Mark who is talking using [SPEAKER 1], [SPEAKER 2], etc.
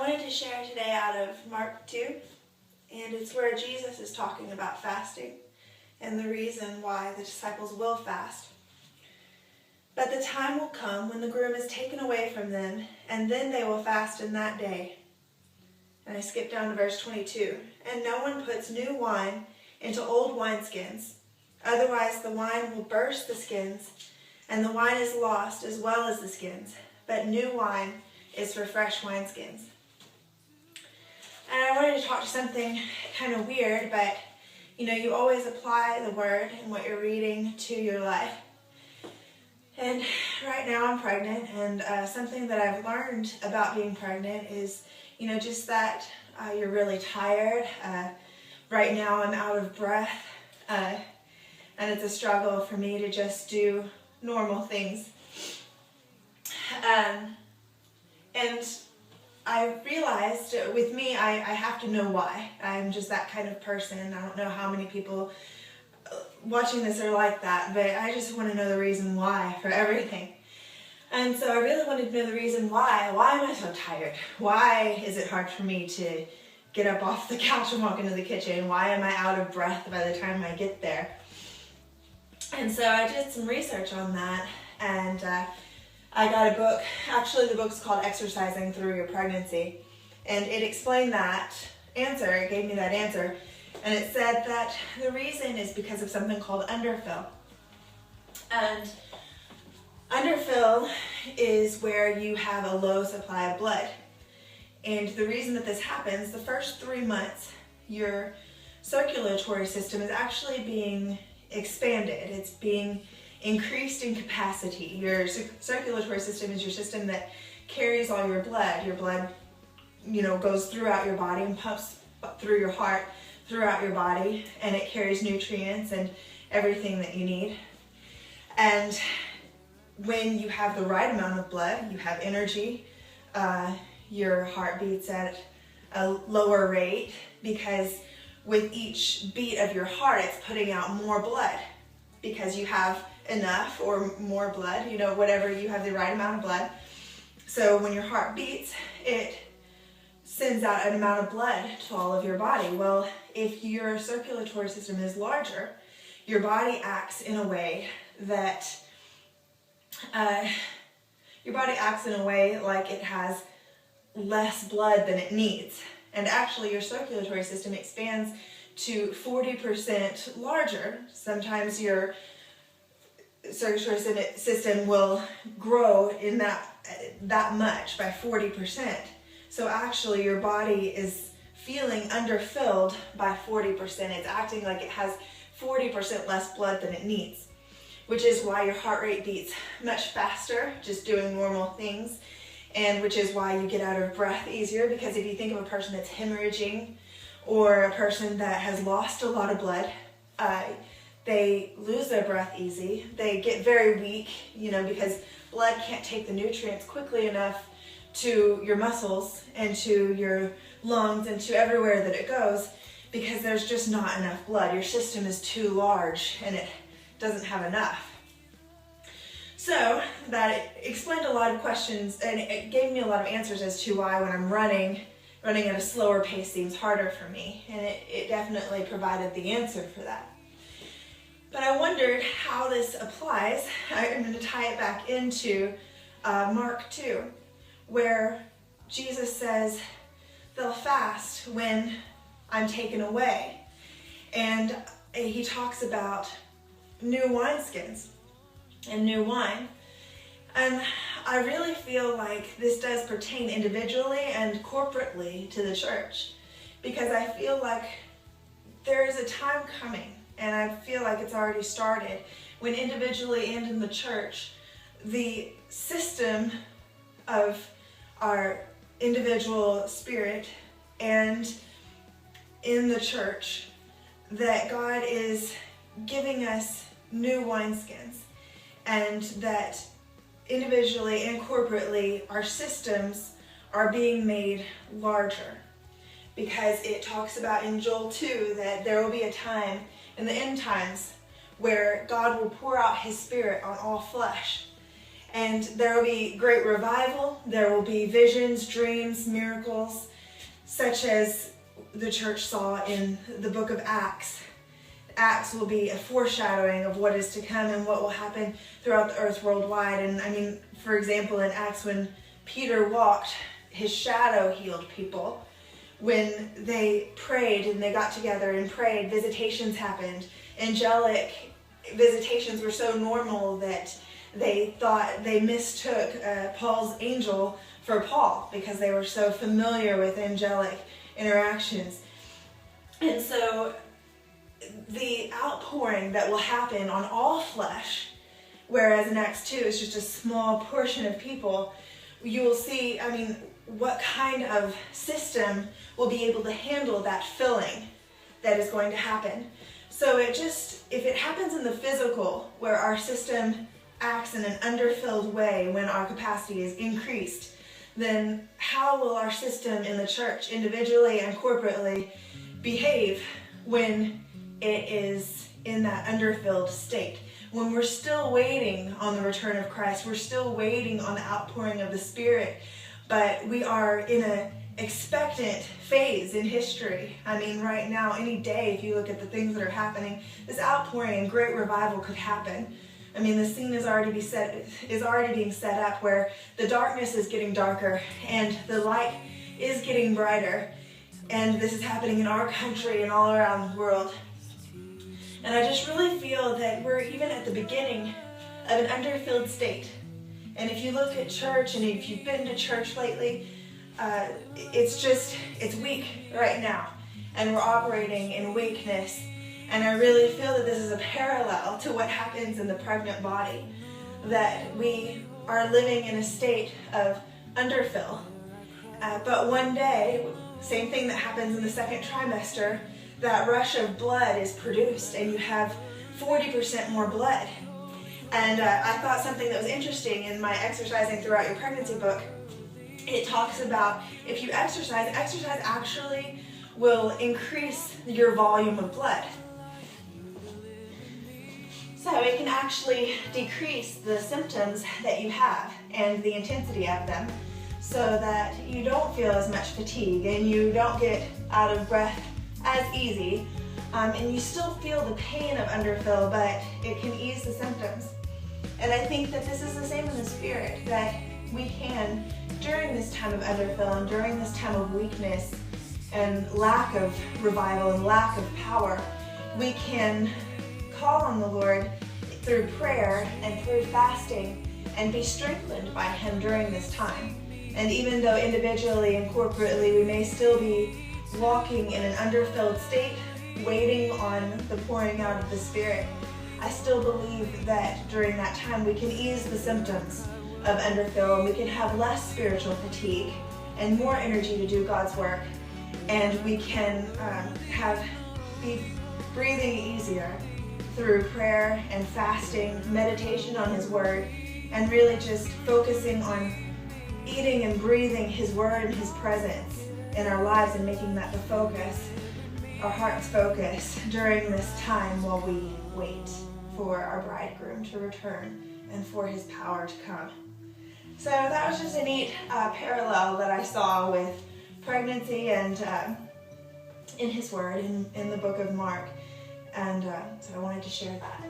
[SPEAKER 1] wanted to share today out of Mark 2, and it's where Jesus is talking about fasting and the reason why the disciples will fast. But the time will come when the groom is taken away from them, and then they will fast in that day. And I skip down to verse 22. And no one puts new wine into old wineskins. Otherwise the wine will burst the skins, and the wine is lost as well as the skins. But new wine is for fresh wineskins. And I wanted to talk to something kind of weird, but you always apply the word and what you're reading to your life. And right now I'm pregnant, and something that I've learned about being pregnant is, just that you're really tired. Right now I'm out of breath, and it's a struggle for me to just do normal things. And I realized with me, I have to know why. I'm just that kind of person. I don't know how many people watching this are like that, but I just want to know the reason why for everything. And so I really wanted to know the reason why. Why am I so tired? Why is it hard for me to get up off the couch and walk into the kitchen? Why am I out of breath by the time I get there? And so I did some research on that, and I got a book. Actually, the book's called Exercising Through Your Pregnancy, and it explained that answer. It gave me that answer, and it said that the reason is because of something called underfill. And underfill is where you have a low supply of blood. And the reason that this happens, the first 3 months, your circulatory system is actually being expanded. It's being increased in capacity. Your circulatory system is your system that carries all your blood. Your blood, goes throughout your body and pumps through your heart, throughout your body, and it carries nutrients and everything that you need. And when you have the right amount of blood, you have energy, your heart beats at a lower rate, because with each beat of your heart, it's putting out more blood because you have enough or more blood, whatever, you have the right amount of blood. So when your heart beats, it sends out an amount of blood to all of your body. Well, if your circulatory system is larger, your body acts in a way that like it has less blood than it needs. And actually your circulatory system expands to 40% larger. Sometimes your circulatory system will grow in that much, by 40%. So actually your body is feeling underfilled by 40%. It's acting like it has 40% less blood than it needs, which is why your heart rate beats much faster, just doing normal things, and which is why you get out of breath easier, because if you think of a person that's hemorrhaging or a person that has lost a lot of blood, they lose their breath easy. They get very weak, because blood can't take the nutrients quickly enough to your muscles and to your lungs and to everywhere that it goes, because there's just not enough blood. Your system is too large and it doesn't have enough. So that explained a lot of questions, and it gave me a lot of answers as to why when I'm running at a slower pace seems harder for me. And it definitely provided the answer for that. But I wondered how this applies. I'm going to tie it back into Mark 2, where Jesus says they'll fast when I'm taken away. And he talks about new wineskins and new wine. And I really feel like this does pertain individually and corporately to the church, because I feel like there is a time coming, and I feel like it's already started, when individually and in the church, the system of our individual spirit and in the church, that God is giving us new wineskins, and that individually and corporately our systems are being made larger. Because it talks about in Joel 2 that there will be a time in the end times where God will pour out his Spirit on all flesh. And And there will be great revival. There will be visions, dreams, miracles, such as the church saw in the book of Acts. Acts will be a foreshadowing of what is to come and what will happen throughout the earth worldwide. And I mean, for example, in Acts, when Peter walked, his shadow healed people. When they prayed and they got together and prayed, visitations happened. Angelic visitations were so normal that they thought they mistook Paul's angel for Paul because they were so familiar with angelic interactions. And so the outpouring that will happen on all flesh, whereas in Acts 2 it's just a small portion of people, you will see, I mean, what kind of system will be able to handle that filling that is going to happen. So if it happens in the physical, where our system acts in an underfilled way when our capacity is increased, then how will our system in the church, individually and corporately, behave when it is in that underfilled state? When we're still waiting on the return of Christ, we're still waiting on the outpouring of the Spirit, but we are in an expectant phase in history. I mean, right now, any day, if you look at the things that are happening, this outpouring and great revival could happen. I mean, the scene is already being set up where the darkness is getting darker and the light is getting brighter. And this is happening in our country and all around the world. And I just really feel that we're even at the beginning of an underfilled state. And if you look at church, and if you've been to church lately, it's weak right now. And we're operating in weakness. And I really feel that this is a parallel to what happens in the pregnant body, that we are living in a state of underfill. But one day, same thing that happens in the second trimester, that rush of blood is produced and you have 40% more blood. And I thought something that was interesting in my Exercising Throughout Your Pregnancy book, it talks about if you exercise actually will increase your volume of blood. So it can actually decrease the symptoms that you have and the intensity of them so that you don't feel as much fatigue and you don't get out of breath as easy, and you still feel the pain of underfill, but it can ease the symptoms. And I think that this is the same in the Spirit, that we can, during this time of underfill and during this time of weakness and lack of revival and lack of power, we can call on the Lord through prayer and through fasting and be strengthened by Him during this time. And even though individually and corporately we may still be walking in an underfilled state, waiting on the pouring out of the Spirit, I still believe that during that time we can ease the symptoms of underfill and we can have less spiritual fatigue and more energy to do God's work, and we can be breathing easier through prayer and fasting, meditation on His Word, and really just focusing on eating and breathing His Word and His presence in our lives and making that the focus, our heart's focus during this time while we wait for our bridegroom to return and for His power to come. So that was just a neat parallel that I saw with pregnancy and in His Word in the book of Mark. And so I wanted to share that.